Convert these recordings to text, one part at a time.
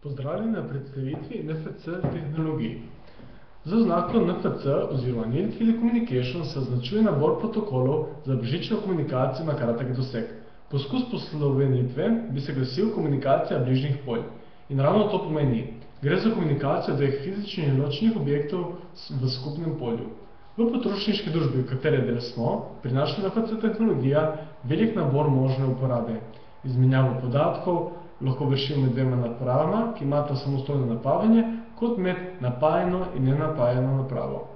Pozdravljeni na predstavitvi NFC tehnologij. Z oznako NFC oziroma Near Telecommunication se označuje nabor protokolov za brezžično komunikacijo na kratek doseg. Poskus poslovenitve bi se glasil komunikacija bližnjih polj. In ravno to pomeni. Gre za komunikacijo dveh fizičnih in ločenih objektov v skupnem polju. V potrošniški družbi, v katere del smo, prinaša NFC tehnologija velik nabor možne uporabe. Izmenjavo podatkov lahko vršimo med dvema napravama, ki imata samostojno napajanje, kot med napajeno in nenapajeno napravo.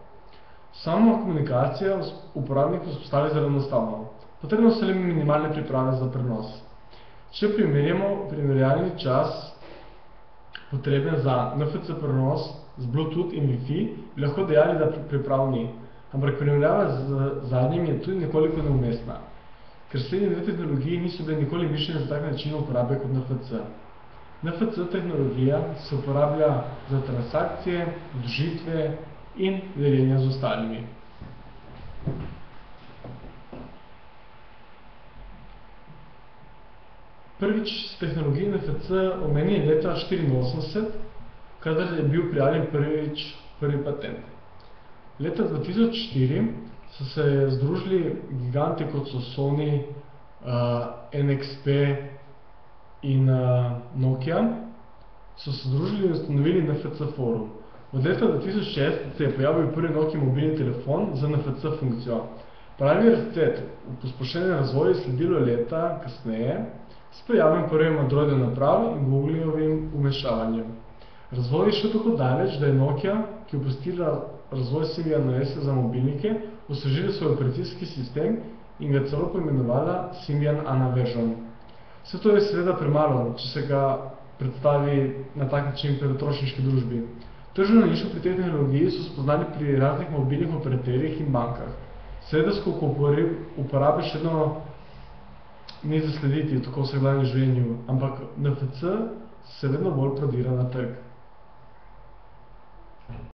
Samo komunikacija uporabnik vzpostavi zelo enostavno. Potrebno so le minimalne priprave za prenos. Če primerjamo primerjalni čas potreben za NFC prenos z Bluetooth in Wi-Fi, bi lahko dejali, da priprav ni. Ampak primerjava z zadnjim je tudi nekoliko neumestna, ker slednje dve tehnologiji niso bile nikoli mišljene za tak način uporabe kot NFC. NFC tehnologija se uporablja za transakcije, združitve in deljenja z ostalimi. Prvič s tehnologijo NFC omenjen leta 1984, kadar je bil prijavljen prvi patent. Leta 2004 so se združili giganti, kot so Sony, NXP in Nokia, so se združili in ustanovili NFC forum. Od leta 2006 se je pojavil prvi Nokia mobilni telefon z NFC funkcijo. Pravi razcvet v posplošenem razvoju sledilo leta kasneje s pojavem prvih Androidov naprav in Googlyjevim vmešavanjem. Razvoj je šel tako daleč, da je Nokia, ki je opustila razvoj Symbian OS za mobilnike, osvežila svoj operacijski sistem in ga celo poimenovala Symbian ANA version. Vse to je seveda premalo, če se ga predstavi na tak način pri potrošniški družbi. Tržno nišo pri tej tehnologiji so spoznali pri raznih mobilnih operaterjih in bankah. Seveda skoku uporabe še vedno ni zaslediti tako v vsakdanjem življenju, ampak NFC se vedno bolj prodira na trg.